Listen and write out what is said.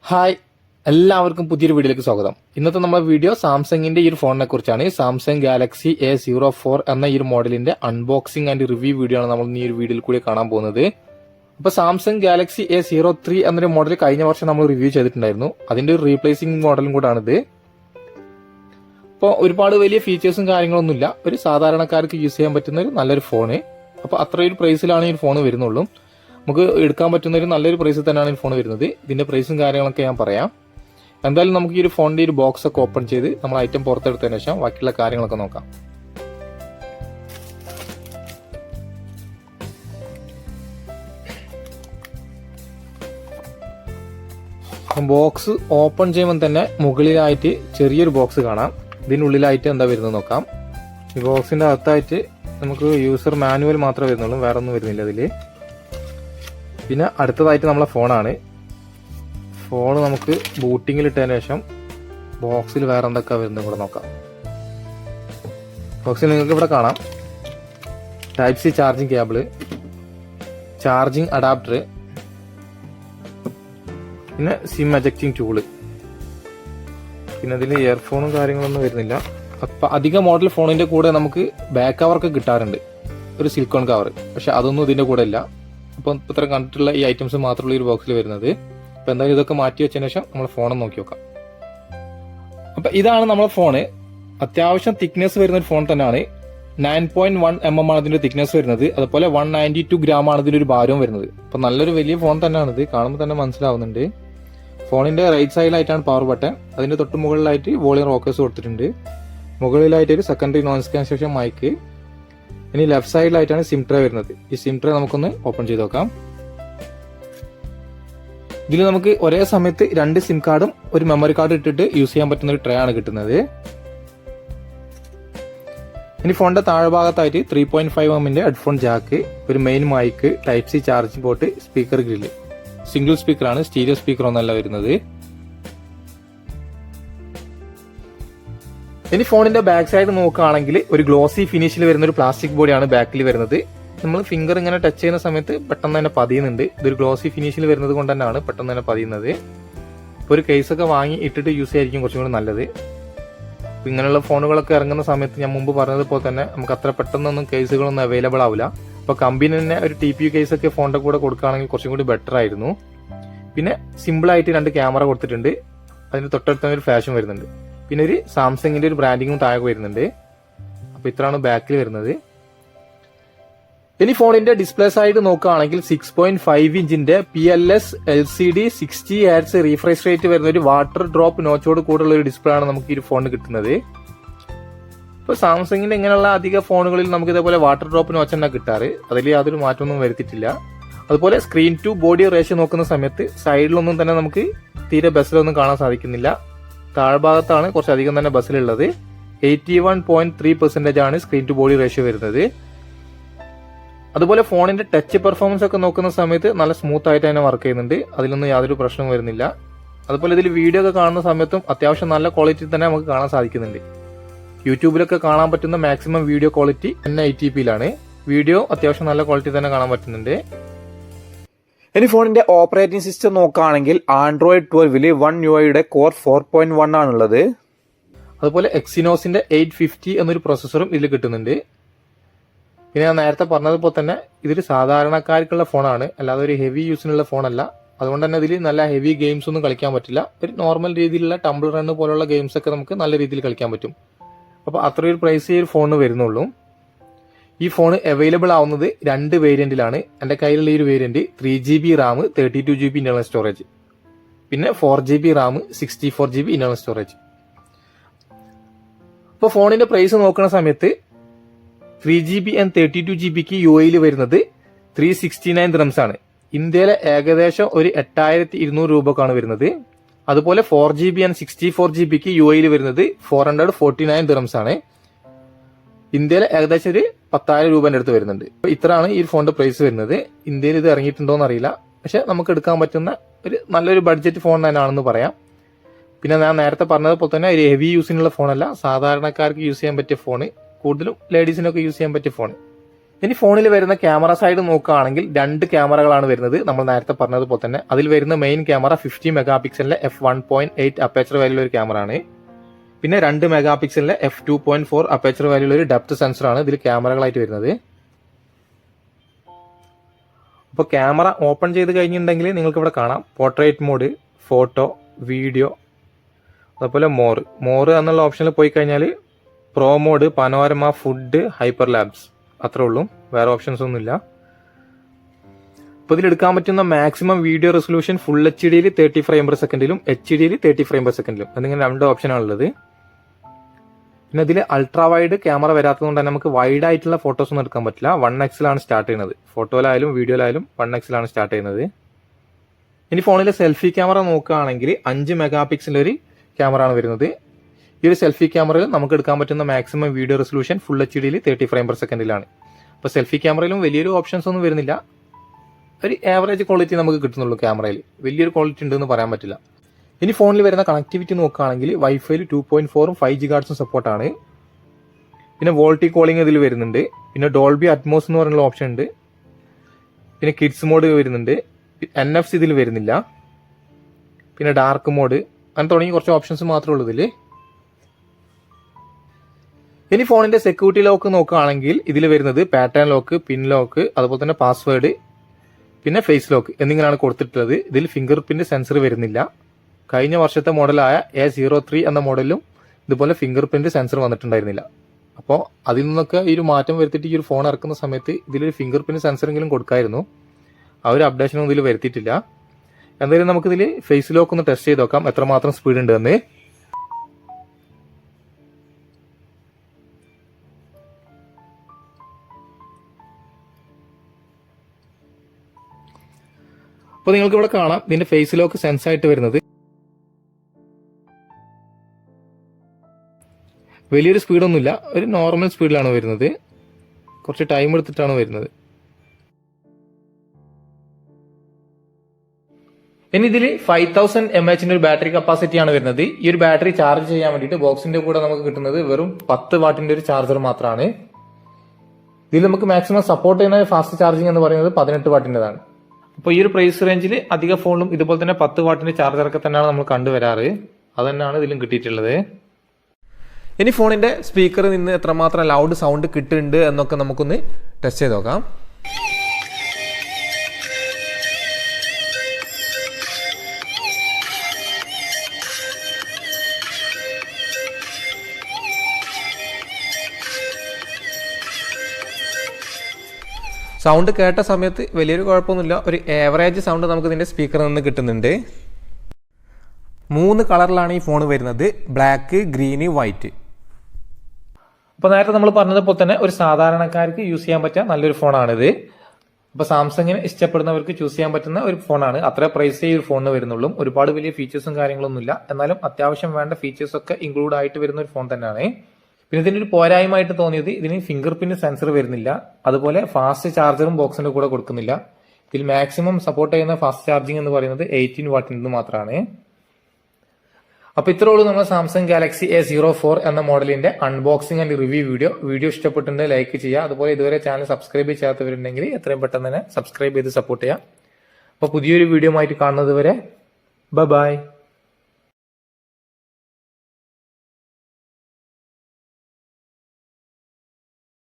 Hi, എല്ലാവർക്കും പുതിയൊരു വീഡിയോയിലേക്ക് സ്വാഗതം. ഇന്നത്തെ നമ്മുടെ വീഡിയോ സാംസങ്ങിന്റെ ഈ ഒരു ഫോണിനെ കുറിച്ചാണ്. സാംസങ് ഗാലക്സി A04 എന്ന ഈ ഒരു മോഡലിന്റെ അൺബോക്സിംഗ് ആൻഡ് റിവ്യൂ വീഡിയോ ആണ് നമ്മൾ ഈ ഒരു വീഡിയോയിൽ കൂടി കാണാൻ പോകുന്നത്. അപ്പൊ സാംസങ് ഗാലക്സി A03 എന്നൊരു മോഡൽ കഴിഞ്ഞ വർഷം നമ്മൾ റിവ്യൂ ചെയ്തിട്ടുണ്ടായിരുന്നു. അതിന്റെ ഒരു റീപ്ലേസിംഗ് മോഡലും കൂടാണിത്. അപ്പോൾ ഒരുപാട് വലിയ ഫീച്ചേഴ്സും കാര്യങ്ങളൊന്നുമില്ല, ഒരു സാധാരണക്കാർക്ക് യൂസ് ചെയ്യാൻ പറ്റുന്ന ഒരു നല്ലൊരു ഫോണ്. അപ്പൊ അത്രയൊരു പ്രൈസിലാണ് ഈ ഫോൺ വരുന്നുള്ളൂ. നമുക്ക് എടുക്കാൻ പറ്റുന്ന ഒരു നല്ലൊരു പ്രൈസിൽ തന്നെയാണ് ഈ ഫോൺ വരുന്നത്. ഇതിന്റെ പ്രൈസും കാര്യങ്ങളൊക്കെ ഞാൻ പറയാം. എന്തായാലും നമുക്ക് ഈ ഒരു ഫോണിന്റെ ഒരു ബോക്സ് ഒക്കെ ഓപ്പൺ ചെയ്ത് നമ്മൾ ഐറ്റം പുറത്തെടുത്തതിന് ശേഷം ബാക്കിയുള്ള കാര്യങ്ങളൊക്കെ നോക്കാം. ബോക്സ് ഓപ്പൺ ചെയ്യുമ്പോൾ തന്നെ മുകളിലായിട്ട് ചെറിയൊരു ബോക്സ് കാണാം. ഇതിനുള്ളിലായിട്ട് എന്താ വരുന്നത് നോക്കാം. ഈ ബോക്സിന്റെ അകത്തായിട്ട് നമുക്ക് യൂസർ മാനുവൽ മാത്രമേ വരുന്നുള്ളൂ, വേറെ ഒന്നും വരുന്നില്ല ഇതില്. പിന്നെ അടുത്തതായിട്ട് നമ്മളെ ഫോണാണ്. ഫോണ് നമുക്ക് ബൂട്ടിങ്ങിൽ ഇട്ടതിന് ശേഷം ബോക്സിൽ വേറെ എന്തൊക്കെയാണ് വരുന്നത് കൂടെ നോക്കാം. ബോക്സിൽ നിങ്ങൾക്ക് ഇവിടെ കാണാം type C charging cable, charging adapter, പിന്നെ സിം എജക്റ്റിംഗ് ടൂള്. പിന്നെ അതിൽ ഇയർഫോണും കാര്യങ്ങളൊന്നും വരുന്നില്ല. അപ്പം അധിക മോഡൽ ഫോണിന്റെ കൂടെ നമുക്ക് ബാക്ക് കവറൊക്കെ കിട്ടാറുണ്ട്, ഒരു സിലിക്കോൺ കവർ. പക്ഷെ അതൊന്നും ഇതിന്റെ കൂടെ ഇല്ല. അപ്പം ഇത്രയും കണ്ടിട്ടുള്ള ഈ ഐറ്റംസ് മാത്രമുള്ള ഈ ബോക്സിൽ വരുന്നത്. അപ്പം എന്തായാലും ഇതൊക്കെ മാറ്റി വെച്ചതിന് ശേഷം നമ്മൾ ഫോൺ നോക്കി നോക്കാം. അപ്പം ഇതാണ് നമ്മളെ ഫോണ്. അത്യാവശ്യം തിക്നെസ് വരുന്ന ഒരു ഫോൺ തന്നെയാണ്. 9.1 mm ആണ് ഇതിന്റെ തിക്നെസ് വരുന്നത്. അതുപോലെ 192 gram ആണ് ഇതിന്റെ ഒരു ഭാരവും വരുന്നത്. അപ്പം നല്ലൊരു വലിയ ഫോൺ തന്നെയാണ് ഇത്, കാണുമ്പോൾ തന്നെ മനസ്സിലാവുന്നുണ്ട്. ഫോണിന്റെ റൈറ്റ് സൈഡിലായിട്ടാണ് പവർ ബട്ടൺ, അതിന്റെ തൊട്ട് മുകളിലായിട്ട് വോളിയം റോക്കേഴ്സ് കൊടുത്തിട്ടുണ്ട്. മുകളിലായിട്ട് ഒരു സെക്കൻഡറി നോയിസ് ക്യാൻസലേഷൻ മൈക്ക്. ഇനി ലെഫ്റ്റ് സൈഡിലായിട്ടാണ് സിം ട്രേ വരുന്നത്. ഈ സിം ട്രേ നമുക്കൊന്ന് ഓപ്പൺ ചെയ്ത് നോക്കാം. ഇതിൽ നമുക്ക് ഒരേ സമയത്ത് 2 സിം കാർഡും ഒരു മെമ്മറി കാർഡ് ഇട്ടിട്ട് യൂസ് ചെയ്യാൻ പറ്റുന്ന ഒരു ട്രേ ആണ് കിട്ടുന്നത്. ഇനി ഫോണിന്റെ താഴ്ഭാഗത്തായിട്ട് 3.5 mm ഹെഡ്ഫോൺ ജാക്ക്, ഒരു main mic, type C charging port, speaker grill. Single സ്പീക്കറാണ്, സ്റ്റീരിയോ സ്പീക്കർ ഒന്നല്ല വരുന്നത്. ഇനി ഫോണിന്റെ ബാക്ക് സൈഡ് നോക്കുകയാണെങ്കിൽ ഒരു ഗ്ലോസി ഫിനിഷിൽ വരുന്ന ഒരു പ്ലാസ്റ്റിക് ബോഡിയാണ് ബാക്കിൽ വരുന്നത്. നമ്മൾ ഫിംഗർ ഇങ്ങനെ ടച്ച് ചെയ്യുന്ന സമയത്ത് പെട്ടെന്ന് തന്നെ പതിയുന്നുണ്ട്. ഇതൊരു ഗ്ലോസി ഫിനിഷിൽ വരുന്നത് കൊണ്ട് തന്നെയാണ് പെട്ടെന്ന് തന്നെ പതിയുന്നത്. ഇപ്പോൾ ഒരു കേസൊക്കെ വാങ്ങി ഇട്ടിട്ട് യൂസ് ചെയ്യായിരിക്കും കുറച്ചും കൂടി നല്ലത്. ഇങ്ങനെയുള്ള ഫോണുകളൊക്കെ ഇറങ്ങുന്ന സമയത്ത് ഞാൻ മുമ്പ് പറഞ്ഞതുപോലെ തന്നെ നമുക്ക് അത്ര പെട്ടെന്നൊന്നും കേസുകളൊന്നും അവൈലബിൾ ആവില്ല. അപ്പോൾ കമ്പനി തന്നെ ഒരു TPU കേസൊക്കെ ഫോണിന്റെ കൂടെ കൊടുക്കുകയാണെങ്കിൽ കുറച്ചും കൂടി ബെറ്റർ ആയിരുന്നു. പിന്നെ സിമ്പിളായിട്ട് 2 ക്യാമറ കൊടുത്തിട്ടുണ്ട്. അതിന് തൊട്ടടുത്ത ഒരു ഫ്ലാഷും വരുന്നുണ്ട്. പിന്നെ ഒരു സാംസങ്ങിന്റെ ഒരു ബ്രാൻഡിങ്ങും താഴെ വരുന്നുണ്ട്. അപ്പൊ ഇത്രയാണ് ബാക്കിൽ വരുന്നത്. ഇനി ഫോണിന്റെ ഡിസ്പ്ലേ സൈഡ് നോക്കുകയാണെങ്കിൽ 6.5 ഇഞ്ചിന്റെ PLS LCD 60 Hz refresh rate വരുന്ന ഒരു വാട്ടർ ഡ്രോപ്പ് നോച്ചോട് കൂടെയുള്ള ഒരു ഡിസ്പ്ലേ ആണ് നമുക്ക് ഈ ഫോണിന് കിട്ടുന്നത്. ഇപ്പൊ സാംസങ്ങിന്റെ ഇങ്ങനെയുള്ള അധിക ഫോണുകളിൽ നമുക്ക് ഇതേപോലെ വാട്ടർ ഡ്രോപ്പ് നോച്ച് തന്നെ കിട്ടാറ്. അതിൽ യാതൊരു മാറ്റമൊന്നും വരുത്തിയിട്ടില്ല. അതുപോലെ സ്ക്രീൻ ടു ബോഡി റേഷ്യോ നോക്കുന്ന സമയത്ത് സൈഡിലൊന്നും തന്നെ നമുക്ക് തീരെ ബസ്സിലൊന്നും കാണാൻ സാധിക്കുന്നില്ല. താഴ്ഭാഗത്താണ് കുറച്ചധികം തന്നെ ബസ്സിലുള്ളത്. 81.3% ആണ് സ്ക്രീൻ ടു ബോഡി റേഷ്യോ വരുന്നത്. അതുപോലെ ഫോണിന്റെ ടച്ച് പെർഫോമൻസ് ഒക്കെ നോക്കുന്ന സമയത്ത് നല്ല സ്മൂത്ത് ആയിട്ട് തന്നെ വർക്ക് ചെയ്യുന്നുണ്ട്. അതിലൊന്നും യാതൊരു പ്രശ്നവും വരുന്നില്ല. അതുപോലെ ഇതിൽ വീഡിയോ ഒക്കെ കാണുന്ന സമയത്തും അത്യാവശ്യം നല്ല ക്വാളിറ്റി തന്നെ നമുക്ക് കാണാൻ സാധിക്കുന്നുണ്ട്. യൂട്യൂബിലൊക്കെ കാണാൻ പറ്റുന്ന maximum video quality 1080p video അത്യാവശ്യം നല്ല ക്വാളിറ്റി തന്നെ കാണാൻ പറ്റുന്നുണ്ട്. ഇനി ഫോണിന്റെ ഓപ്പറേറ്റിംഗ് സിസ്റ്റം നോക്കുകയാണെങ്കിൽ Android 12 1UI കോർ 4.1 ആണുള്ളത്. അതുപോലെ എക്സിനോസിന്റെ 850 എന്നൊരു പ്രോസസ്സറും ഇതിൽ കിട്ടുന്നുണ്ട്. പിന്നെ ഞാൻ നേരത്തെ പറഞ്ഞതുപോലെ തന്നെ ഇതൊരു സാധാരണക്കാർക്കുള്ള ഫോണാണ്, അല്ലാതെ ഒരു ഹെവി യൂസിനുള്ള ഫോണല്ല. അതുകൊണ്ട് തന്നെ ഇതിൽ നല്ല ഹെവി ഗെയിംസ് ഒന്നും കളിക്കാൻ പറ്റില്ല. ഒരു നോർമൽ രീതിയിലുള്ള ടംബിൾ റൺ പോലുള്ള ഗെയിംസ് ഒക്കെ നമുക്ക് നല്ല രീതിയിൽ കളിക്കാൻ പറ്റും. അപ്പോൾ അത്രയൊരു പ്രൈസ് ഈ ഒരു ഫോണിന് വരുന്നുള്ളൂ. ഈ ഫോൺ അവൈലബിൾ ആവുന്നത് 2 വേരിയന്റിലാണ്. എൻ്റെ കയ്യിലുള്ള ഈ ഒരു variant 3GB Ram 32GB internal storage, പിന്നെ 4GB Ram 64GB internal storage. ഇപ്പോൾ ഫോണിന്റെ പ്രൈസ് നോക്കുന്ന സമയത്ത് 3GB and 32GBക്ക് UAE വരുന്നത് 369 dirhams ആണ്. ഇന്ത്യയിലെ ഏകദേശം ഒരു 8200 രൂപക്കാണ് വരുന്നത്. അതുപോലെ 4GB and 64GBക്ക് UAE വരുന്നത് 449 dirhams ആണ്. ഇന്ത്യയിലെ ഏകദേശം ഒരു 10,000 രൂപേന്റെ അടുത്ത് വരുന്നുണ്ട്. അപ്പൊ ഇത്രയാണ് ഈ ഫോണിന്റെ പ്രൈസ് വരുന്നത്. ഇന്ത്യയിൽ ഇത് ഇറങ്ങിയിട്ടുണ്ടോ എന്ന് അറിയില്ല, പക്ഷെ നമുക്ക് എടുക്കാൻ പറ്റുന്ന ഒരു നല്ലൊരു ബഡ്ജറ്റ് ഫോൺ തന്നെയാണെന്ന് പറയാം. പിന്നെ ഞാൻ നേരത്തെ പറഞ്ഞതുപോലെ തന്നെ ഒരു ഹെവി യൂസിനുള്ള ഫോണല്ല, സാധാരണക്കാർക്ക് യൂസ് ചെയ്യാൻ പറ്റിയ ഫോണ്, കൂടുതലും ലേഡീസിനൊക്കെ യൂസ് ചെയ്യാൻ പറ്റിയ ഫോൺ. ഇനി ഫോണിൽ വരുന്ന ക്യാമറ സൈഡ് നോക്കുകയാണെങ്കിൽ 2 ക്യാമറകളാണ് വരുന്നത്. നമ്മൾ നേരത്തെ പറഞ്ഞതുപോലെ തന്നെ അതിൽ വരുന്ന മെയിൻ ക്യാമറ 50 മെഗാ പിക്സലിലെ f1.8 അപ്പേച്ചർ വാല്യൂള്ള ഒരു ക്യാമറ ആണ്. പിന്നെ 2 മെഗാ പിക്സലിലെ f2.4 അപ്പേച്ചർ വാല്യൂള്ള ഒരു ഡെപ്ത് സെൻസറാണ് ഇതിൽ ക്യാമറകളായിട്ട് വരുന്നത്. അപ്പോൾ ക്യാമറ ഓപ്പൺ ചെയ്ത് കഴിഞ്ഞിട്ടുണ്ടെങ്കിൽ നിങ്ങൾക്ക് ഇവിടെ കാണാം പോർട്രേറ്റ് മോഡ്, ഫോട്ടോ, വീഡിയോ, അതുപോലെ മോർ എന്നുള്ള ഓപ്ഷനിൽ പോയി കഴിഞ്ഞാൽ pro mode, panorama, food, hyper lapse അത്രേ ഉള്ളൂ, വേറെ ഓപ്ഷൻസ് ഒന്നുമില്ല. അപ്പോൾ ഇതിലെടുക്കാൻ പറ്റുന്ന maximum video resolution full HD 30 frame per സെക്കൻഡിലും HD 30 ഫ്രെയിം പെർ സെക്കൻഡിലും എന്നിങ്ങനെ 2 ഓപ്ഷനാണുള്ളത്. പിന്നെ ഇതിൽ അൾട്രാ വൈഡ് ക്യാമറ വരാത്തതുകൊണ്ട് തന്നെ നമുക്ക് വൈഡ് ആയിട്ടുള്ള ഫോട്ടോസ് ഒന്നും എടുക്കാൻ പറ്റില്ല. 1x സ്റ്റാർട്ട് ചെയ്യുന്നത്, ഫോട്ടോയിലായാലും വീഡിയോയിലായാലും 1x സ്റ്റാർട്ട് ചെയ്യുന്നത്. ഇനി ഫോണിലെ സെൽഫി ക്യാമറ നോക്കുകയാണെങ്കിൽ 5 മെഗാ പിക്സലിന്റെ ഒരു ക്യാമറ ആണ് വരുന്നത്. ഈ ഒരു സെൽഫി ക്യാമറയിൽ നമുക്ക് എടുക്കാൻ പറ്റുന്ന maximum video resolution full HD 30 frame per സെക്കൻഡിലാണ്. അപ്പോൾ സെൽഫി ക്യാമറയിലും വലിയൊരു ഓപ്ഷൻസ് ഒന്നും വരുന്നില്ല, ഒരു ആവറേജ് ക്വാളിറ്റി നമുക്ക് കിട്ടുന്നുള്ളൂ. ക്യാമറയിൽ വലിയൊരു ക്വാളിറ്റി ഉണ്ടെന്ന് പറയാൻ പറ്റില്ല. ഇനി ഫോണിൽ വരുന്ന കണക്ടിവിറ്റി നോക്കുകയാണെങ്കിൽ വൈഫൈയിൽ 2.4 5 GHz സപ്പോർട്ടാണ്. പിന്നെ വോൾട്ടി കോളിംഗ് ഇതിൽ വരുന്നുണ്ട്. പിന്നെ ഡോൾബി അറ്റ്മോസ് എന്ന് പറയുന്ന ഓപ്ഷൻ ഉണ്ട്. പിന്നെ കിഡ്സ് മോഡ് വരുന്നുണ്ട്. NFC ഇതിൽ വരുന്നില്ല. പിന്നെ ഡാർക്ക് മോഡ് അങ്ങനെ തുടങ്ങി കുറച്ച് ഓപ്ഷൻസ് മാത്രമേ ഉള്ളൂ ഇതിൽ. ഇനി ഫോണിന്റെ സെക്യൂരിറ്റി ലോക്ക് നോക്കുകയാണെങ്കിൽ ഇതിൽ വരുന്നത് പാറ്റേൺ ലോക്ക്, പിൻ ലോക്ക്, അതുപോലെ തന്നെ പാസ്വേഡ്, പിന്നെ ഫേസ് ലോക്ക് എന്നിങ്ങനെയാണ് കൊടുത്തിട്ടുള്ളത്. ഇതിൽ ഫിംഗർ പ്രിന്റ് സെൻസർ വരുന്നില്ല. കഴിഞ്ഞ വർഷത്തെ മോഡലായ A03 എന്ന മോഡലിലും ഇതുപോലെ ഫിംഗർ പ്രിന്റ് സെൻസർ വന്നിട്ടുണ്ടായിരുന്നില്ല. അപ്പോൾ അതിൽ നിന്നൊക്കെ ഈ ഒരു മാറ്റം വരുത്തിയിട്ട് ഈ ഒരു ഫോൺ ഇറക്കുന്ന സമയത്ത് ഇതിലൊരു ഫിംഗർ പ്രിന്റ് സെൻസറെങ്കിലും കൊടുക്കായിരുന്നു. ആ ഒരു അപ്ഡേഷനൊന്നും ഇതിൽ വരുത്തിയിട്ടില്ല. എന്തായാലും നമുക്കിതിൽ ഫേസ് ലോക്ക് ഒന്ന് ടെസ്റ്റ് ചെയ്ത് നോക്കാം എത്രമാത്രം സ്പീഡ് ഉണ്ട് എന്ന്. അപ്പോൾ നിങ്ങൾക്ക് ഇവിടെ കാണാം ഇതിന്റെ ഫേസ് ലോക്ക് സെൻസ് ആയിട്ട് വരുന്നത്. വലിയൊരു സ്പീഡൊന്നുമില്ല, ഒരു നോർമൽ സ്പീഡിലാണ് വരുന്നത്. കുറച്ച് ടൈം എടുത്തിട്ടാണ് വരുന്നത്. ഇനി ഇതിൽ 5000 mAh ഒരു ബാറ്ററി കപ്പാസിറ്റി ആണ് വരുന്നത്. ഈ ഒരു ബാറ്ററി ചാർജ് ചെയ്യാൻ വേണ്ടിയിട്ട് ബോക്സിന്റെ കൂടെ നമുക്ക് കിട്ടുന്നത് വെറും 10 വാട്ടിന്റെ ഒരു ചാർജർ മാത്രമാണ്. ഇതിൽ നമുക്ക് മാക്സിമം സപ്പോർട്ട് ചെയ്യുന്ന ഫാസ്റ്റ് ചാർജിങ് എന്ന് പറയുന്നത് 18 വാട്ടിൻ്റെതാണ്. അപ്പോൾ ഈ ഒരു പ്രൈസ് റേഞ്ചിൽ അധിക ഫോണിലും ഇതുപോലെ തന്നെ 10 വാട്ടിന്റെ ചാർജറൊക്കെ തന്നെയാണ് നമ്മൾ കണ്ടുവരാറ്. അത് തന്നെയാണ് ഇതിലും കിട്ടിയിട്ടുള്ളത്. ഇനി ഫോണിന്റെ സ്പീക്കറിൽ നിന്ന് എത്രമാത്രം ലൗഡ് സൗണ്ട് കിട്ടുന്നുണ്ട് എന്നൊക്കെ നമുക്കൊന്ന് ടെസ്റ്റ് ചെയ്ത് നോക്കാം. സൗണ്ട് കേട്ട സമയത്ത് വലിയൊരു കുഴപ്പമൊന്നുമില്ല, ഒരു ആവറേജ് സൗണ്ട് നമുക്ക് ഇതിന്റെ സ്പീക്കറിൽ നിന്ന് കിട്ടുന്നുണ്ട്. 3 കളറിലാണ് ഈ ഫോൺ വരുന്നത്, ബ്ലാക്ക്, ഗ്രീന്, വൈറ്റ്. അപ്പോൾ നേരത്തെ നമ്മൾ പറഞ്ഞതുപോലെ തന്നെ ഒരു സാധാരണക്കാർക്ക് യൂസ് ചെയ്യാൻ പറ്റിയ നല്ലൊരു ഫോണാണിത്. അപ്പോൾ സാംസങ്ങിന് ഇഷ്ടപ്പെടുന്നവർക്ക് ചൂസ് ചെയ്യാൻ പറ്റുന്ന ഒരു ഫോണാണ്. അത്ര പ്രൈസേ ഈ ഒരു ഫോണിന് വരുന്നുള്ളൂ. ഒരുപാട് വലിയ ഫീച്ചേഴ്സും കാര്യങ്ങളൊന്നുമില്ല, എന്നാലും അത്യാവശ്യം വേണ്ട ഫീച്ചേഴ്സ് ഒക്കെ ഇൻക്ലൂഡ് ആയിട്ട് വരുന്ന ഒരു ഫോൺ തന്നെയാണ്. പിന്നെ ഇതിന്റെ ഒരു പോരായ്മയായിട്ട് തോന്നിയത് ഇതിന് ഫിംഗർ പ്രിന്റ് സെൻസർ വരുന്നില്ല, അതുപോലെ ഫാസ്റ്റ് ചാർജറും ബോക്സിന്റെ കൂടെ കൊടുക്കുന്നില്ല. ഇതിൽ മാക്സിമം സപ്പോർട്ട് ചെയ്യുന്ന ഫാസ്റ്റ് ചാർജിങ് എന്ന് പറയുന്നത് 18 വാട്ടിന്റെ മാത്രമാണ്. അപ്പൊ ഇത്രേ ഉള്ളൂ നമ്മൾ സാംസങ് ഗാലക്സി A04 എന്ന മോഡലിന്റെ അൺബോക്സിംഗ് ആൻഡ് റിവ്യൂ വീഡിയോ ഇഷ്ടപ്പെട്ടിട്ടുണ്ടെങ്കിൽ ലൈക്ക് ചെയ്യുക. അതുപോലെ ഇതുവരെ ചാനൽ സബ്സ്ക്രൈബ് ചെയ്യാത്തവരുണ്ടെങ്കിൽ എത്രയും പെട്ടെന്ന് തന്നെ സബ്സ്ക്രൈബ് ചെയ്ത് സപ്പോർട്ട് ചെയ്യാം. അപ്പൊ പുതിയൊരു വീഡിയോ ആയിട്ട് കാണുന്നത് വരെ ബൈ.